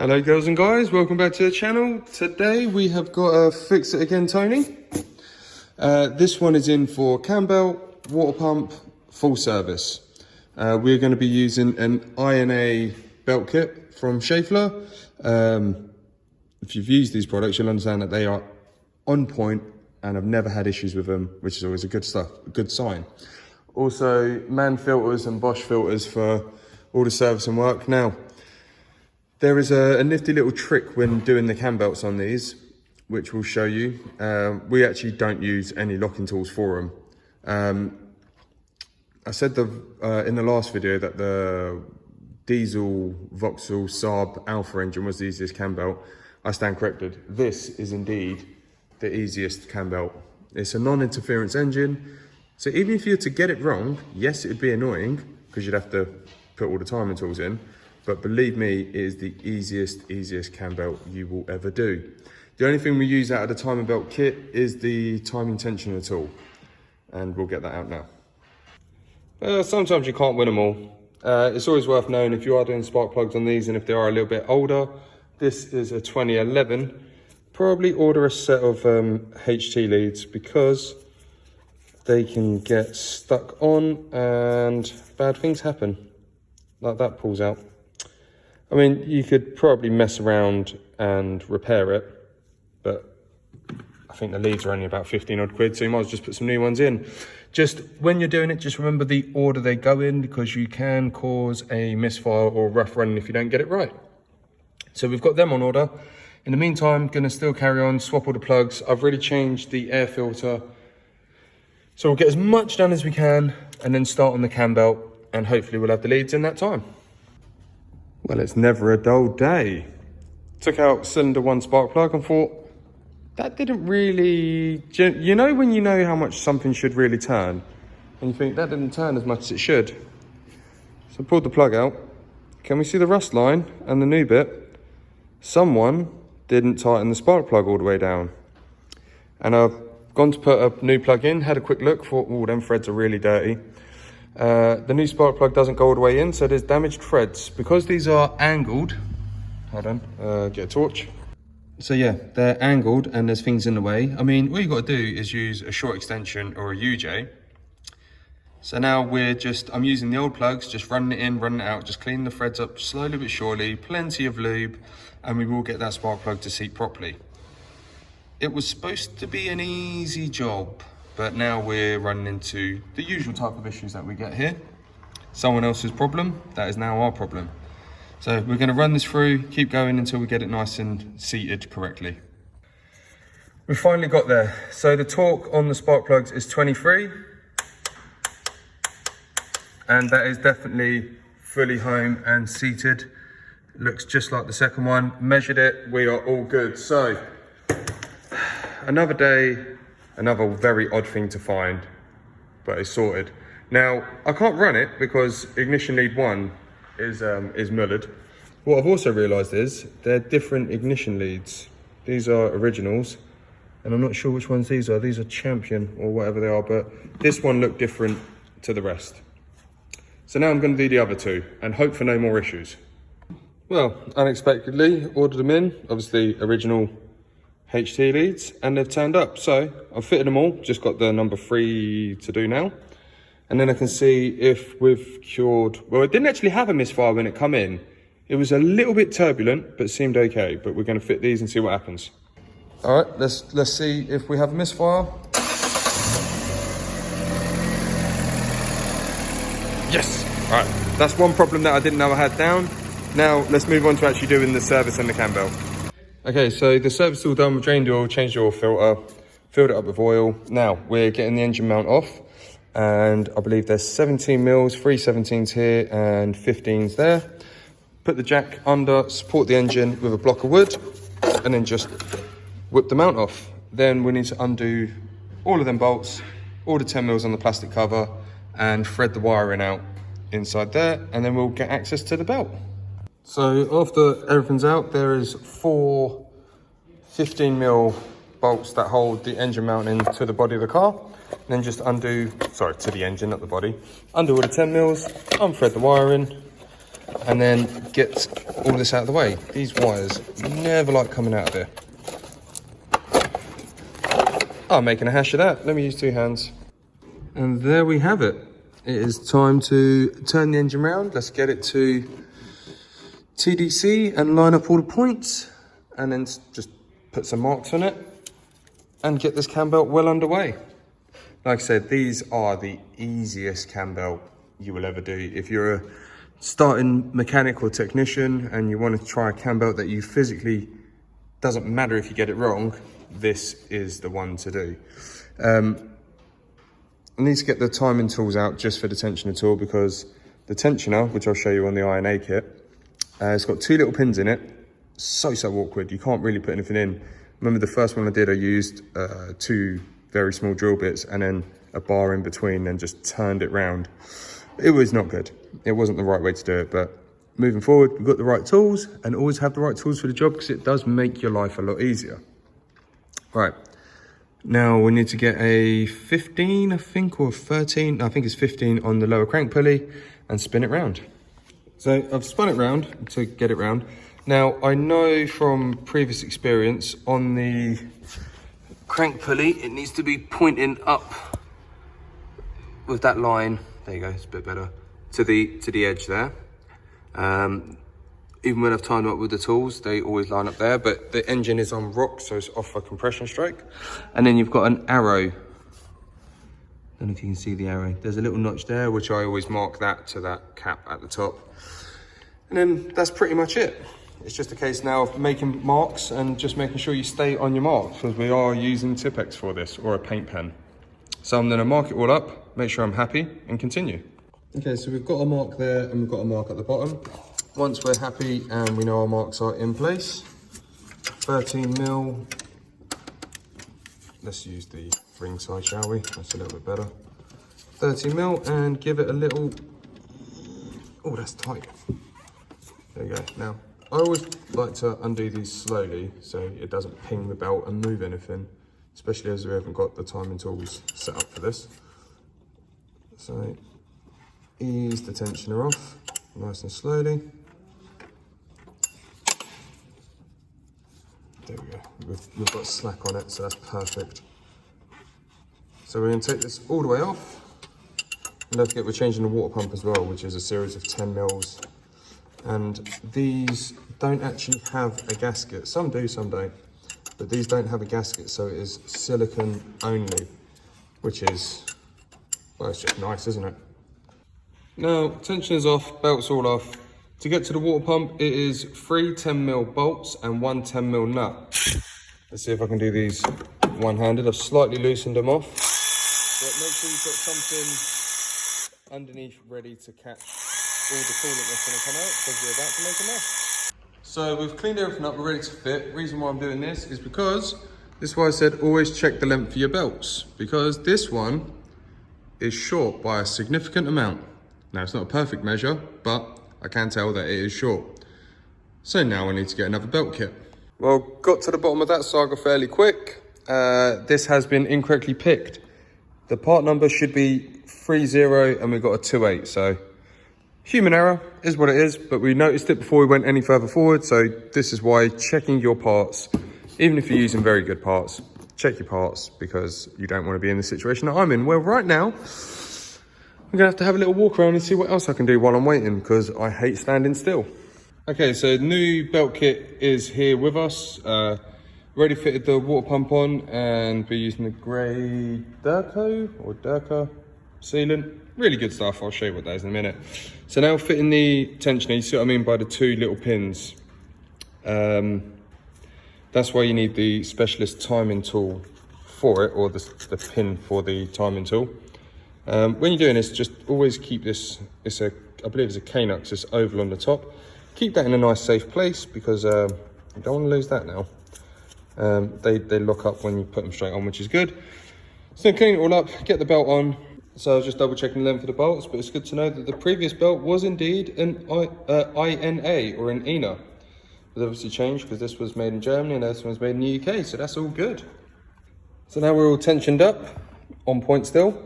Hello girls and guys, welcome back to the channel. Today we have got a Fix It Again Tony. This one is in for Cambelt, water pump, full service. We're going to be using an INA belt kit from Schaeffler. If you've used these products, you'll understand that they are on point and I've never had issues with them, which is always a good sign. Also, Man filters and Bosch filters for all the service and work. Now, there is a nifty little trick when doing the cam belts on these, which we'll show you. We actually don't use any locking tools for them. I said in the last video that the diesel Vauxhall Saab Alpha engine was the easiest cam belt. I stand corrected. This is indeed the easiest cam belt. It's a non-interference engine. So even if you were to get it wrong, yes, it'd be annoying because you'd have to put all the timing tools in. But believe me, it is the easiest cam belt you will ever do. The only thing we use out of the timing belt kit is the timing tensioner tool. And we'll get that out now. Sometimes you can't win them all. It's always worth knowing if you are doing spark plugs on these and if they are a little bit older. This is a 2011. Probably order a set of HT leads because they can get stuck on and bad things happen. Like that pulls out. I mean, you could probably mess around and repair it, but I think the leads are only about 15 odd quid, so you might as well just put some new ones in. Just when you're doing it, just remember the order they go in because you can cause a misfire or rough running if you don't get it right. So we've got them on order. In the meantime, gonna still carry on, swap all the plugs. I've really changed the air filter. So we'll get as much done as we can and then start on the cam belt and hopefully we'll have the leads in that time. Well, it's never a dull day. Took out cylinder 1 spark plug and thought, that didn't really... You know when you know how much something should really turn? And you think, that didn't turn as much as it should. So I pulled the plug out. Can we see the rust line and the new bit? Someone didn't tighten the spark plug all the way down. And I've gone to put a new plug in, had a quick look, thought, oh, them threads are really dirty. The new spark plug doesn't go all the way in, so there's damaged threads. Because these are angled, hold on, get a torch. So yeah, they're angled and there's things in the way. I mean, all you got to do is use a short extension or a UJ. So now I'm using the old plugs, just running it in, running it out, just cleaning the threads up slowly but surely, plenty of lube, and we will get that spark plug to seat properly. It was supposed to be an easy job, but now we're running into the usual type of issues that we get here. Someone else's problem, that is now our problem. So we're going to run this through, keep going until we get it nice and seated correctly. We finally got there. So the torque on the spark plugs is 23. And that is definitely fully home and seated. Looks just like the second one. Measured it, we are all good. So another day, another very odd thing to find, but it's sorted. Now, I can't run it because ignition lead 1 is mullered. What I've also realised is they're different ignition leads. These are originals, and I'm not sure which ones these are. These are Champion or whatever they are, but this one looked different to the rest. So now I'm going to do the other two and hope for no more issues. Well, unexpectedly, ordered them in, obviously original HT leads, and they've turned up. So I've fitted them all, just got the number 3 to do now. And then I can see if we've cured, well, it didn't actually have a misfire when it come in. It was a little bit turbulent, but seemed okay. But we're going to fit these and see what happens. All right, let's see if we have a misfire. Yes, all right. That's one problem that I didn't know I had down. Now let's move on to actually doing the service and the cam belt. Okay, so the service is all done. We've drained the oil, changed the oil filter, filled it up with oil. Now we're getting the engine mount off, and I believe there's 17 mils, 3 17s here and 15s there. Put the jack under, support the engine with a block of wood, and then just whip the mount off. Then we need to undo all of them bolts, all the 10 mils on the plastic cover, and thread the wiring out inside there, and then we'll get access to the belt. So after everything's out, there is 4 15mm bolts that hold the engine mount into the body of the car. And then just undo, sorry, to the engine, not the body. Undo all the 10mm, unthread the wiring, and then get all this out of the way. These wires never like coming out of here. I'm making a hash of that. Let me use 2 hands. And there we have it. It is time to turn the engine round. Let's get it to TDC and line up all the points, and then just put some marks on it and get this cam belt well underway. Like I said, these are the easiest cam belt you will ever do. If you're a starting mechanic or technician and you want to try a cam belt that you physically, doesn't matter if you get it wrong, this is the one to do. I need to get the timing tools out just for the tensioner tool, because the tensioner, which I'll show you on the INA kit, it's got 2 little pins in it. So awkward. You can't really put anything in. Remember the first one I did, I used 2 very small drill bits and then a bar in between and just turned it round. It was not good. It wasn't the right way to do it, but moving forward, we've got the right tools, and always have the right tools for the job, because it does make your life a lot easier. Right, now we need to get a 15, I think, or 13, I think it's 15 on the lower crank pulley, and spin it round. So I've spun it round to get it round. Now I know from previous experience on the crank pulley, it needs to be pointing up with that line. There you go, it's a bit better. To the edge there. Even when I've timed up with the tools, they always line up there, but the engine is on rock, so it's off a compression stroke. And then you've got an arrow. I don't know if you can see the arrow. There's a little notch there, which I always mark that to that cap at the top. And then that's pretty much it. It's just a case now of making marks and just making sure you stay on your marks, because we are using Tipex for this, or a paint pen. So I'm gonna mark it all up, make sure I'm happy, and continue. Okay, so we've got a mark there and we've got a mark at the bottom. Once we're happy and we know our marks are in place, 13 mil. Let's use the ring side, shall we? That's a little bit better. 13 mil, and give it a little, oh, that's tight. There you go. Now, I always like to undo these slowly so it doesn't ping the belt and move anything, especially as we haven't got the timing tools set up for this. So, ease the tensioner off, nice and slowly. There we go, we've got slack on it, so that's perfect. So we're going to take this all the way off. And don't forget we're changing the water pump as well, which is a series of 10 mils. And these don't actually have a gasket. Some do, some don't. But these don't have a gasket, so it is silicone only, which is, well, it's just nice, isn't it? Now, tension is off, belt's all off. To get to the water pump, it is 3 10mm bolts and 1 10mm nut. Let's see if I can do these one-handed. I've slightly loosened them off. But make sure you've got something underneath ready to catch all the coolant that's going to come out, because we're about to make a mess. So we've cleaned everything up, we're ready to fit. Reason why I'm doing this is because, this is why I said always check the length of your belts, because this one is short by a significant amount. Now, it's not a perfect measure, but I can tell that it is short. So now I need to get another belt kit. Well, got to the bottom of that saga fairly quick. This has been incorrectly picked. The part number should be 30 and we've got a 28, so human error is what it is, but we noticed it before we went any further forward, so this is why checking your parts, even if you're using very good parts, check your parts, because you don't want to be in the situation that I'm in, where right now, I'm going to have a little walk around and see what else I can do while I'm waiting, because I hate standing still. Okay, so new belt kit is here with us. Already fitted the water pump on, and we're using the grey Durka sealant. Really good stuff, I'll show you what that is in a minute. So now fitting the tensioner, you see what I mean by the 2 little pins. That's why you need the specialist timing tool for it, or the pin for the timing tool. When you're doing this, just always keep this, I believe it's a Knux, this oval on the top. Keep that in a nice safe place, because you don't want to lose that now. They lock up when you put them straight on, which is good. So clean it all up, get the belt on. So I was just double checking the length of the bolts, but it's good to know that the previous belt was indeed an INA, or an INA. It's obviously changed because this was made in Germany and this one's made in the UK, so that's all good. So now we're all tensioned up, on point still.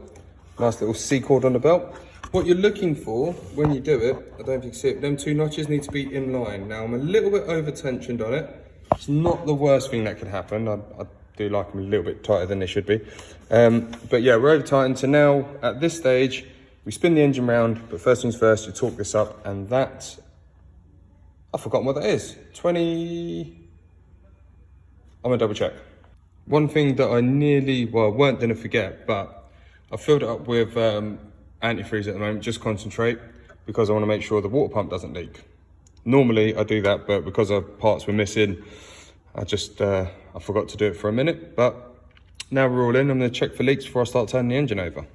Nice little C cord on the belt. What you're looking for when you do it, I don't know if you can see it, them two notches need to be in line. Now I'm a little bit over tensioned on it. It's not the worst thing that could happen. I do like them a little bit tighter than they should be. But yeah, we're over tightened. So now at this stage, we spin the engine round, but first things first, you torque this up, and that, I've forgotten what that is. 20, I'm gonna double check. One thing that I weren't gonna forget, but I filled it up with antifreeze at the moment, just concentrate, because I wanna make sure the water pump doesn't leak. Normally I do that, but because our parts were missing, I forgot to do it for a minute, but now we're all in. I'm gonna check for leaks before I start turning the engine over.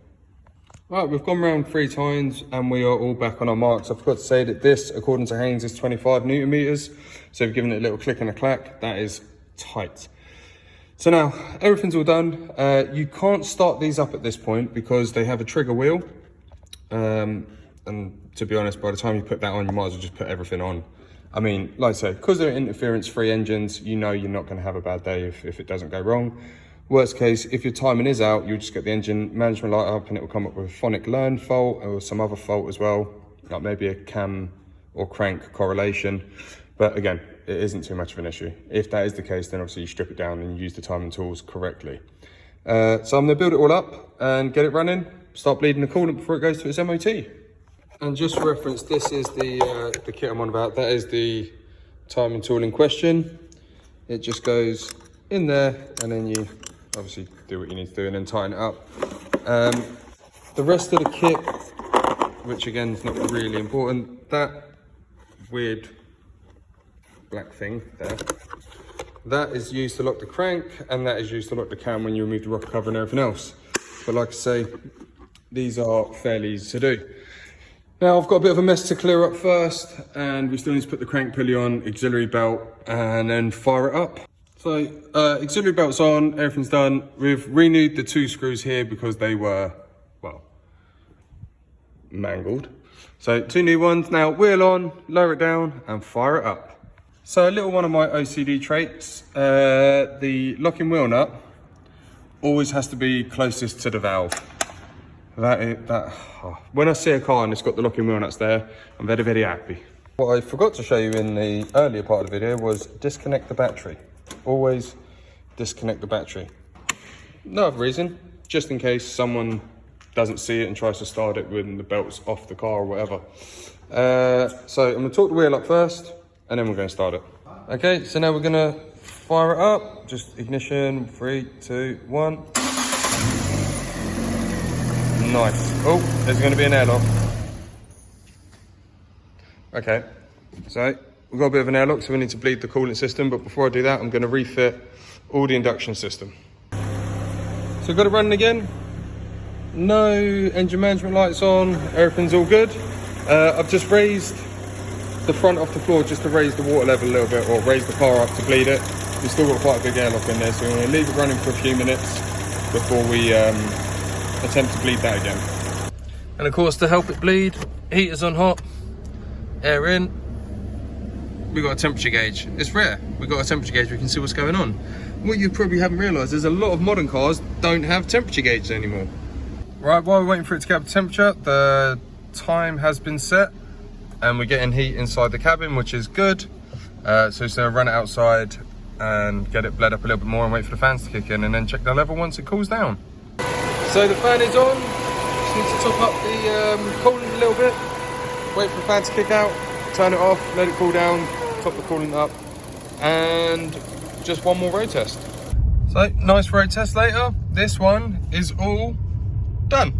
Right, we've gone round 3 times and we are all back on our marks. I forgot to say that this, according to Haynes, is 25 Newton meters. So we've given it a little click and a clack. That is tight. So now, everything's all done. You can't start these up at this point because they have a trigger wheel. And to be honest, by the time you put that on, you might as well just put everything on. I mean, like I say, because they're interference-free engines, you know you're not going to have a bad day if it doesn't go wrong. Worst case, if your timing is out, you'll just get the engine management light up and it will come up with a phonic learn fault or some other fault as well, like maybe a cam or crank correlation. But again, it isn't too much of an issue. If that is the case, then obviously you strip it down and use the timing tools correctly. So I'm gonna build it all up and get it running, start bleeding the coolant before it goes to its MOT. And just for reference, this is the kit I'm on about. That is the timing tool in question. It just goes in there and then you obviously do what you need to do and then tighten it up. The rest of the kit, which again is not really important, that weird black thing there, that is used to lock the crank and that is used to lock the cam when you remove the rocker cover and everything else. But like I say, these are fairly easy to do. Now I've got a bit of a mess to clear up first, and we still need to put the crank pulley on, auxiliary belt, and then fire it up. So auxiliary belt's on, everything's done. We've renewed the 2 screws here because they were, well, mangled. So 2 new ones. Now wheel on, lower it down and fire it up. So a little one of my OCD traits, the locking wheel nut always has to be closest to the valve. When I see a car and it's got the locking wheel nuts there, I'm very, very happy. What I forgot to show you in the earlier part of the video was disconnect the battery. Always disconnect the battery. No other reason, just in case someone doesn't see it and tries to start it when the belt's off the car or whatever. So I'm gonna torque the wheel up first and then we're gonna start it. Okay, so now we're gonna fire it up. Just ignition, 3, 2, 1. Nice. Oh, there's gonna be an airlock. Okay, so we've got a bit of an airlock, so we need to bleed the coolant system, but before I do that, I'm gonna refit all the induction system. So we've got it running again. No engine management lights on, everything's all good. I've just raised the front off the floor just to raise the water level a little bit, or raise the car up to bleed it. We've still got quite a big airlock in there, so we're gonna leave it running for a few minutes before we attempt to bleed that again. And of course, to help it bleed, heater's on hot, air in. We've got a temperature gauge. It's rare. We've got a temperature gauge, we can see what's going on. What you probably haven't realised is a lot of modern cars don't have temperature gauges anymore. Right, while we're waiting for it to get up to temperature, the time has been set and we're getting heat inside the cabin, which is good. So it's gonna run it outside and get it bled up a little bit more and wait for the fans to kick in and then check the level once it cools down. So the fan is on. Just need to top up the coolant a little bit, wait for the fan to kick out, turn it off, let it cool down, top the coolant up, and just one more road test. So nice road test later. This one is all done.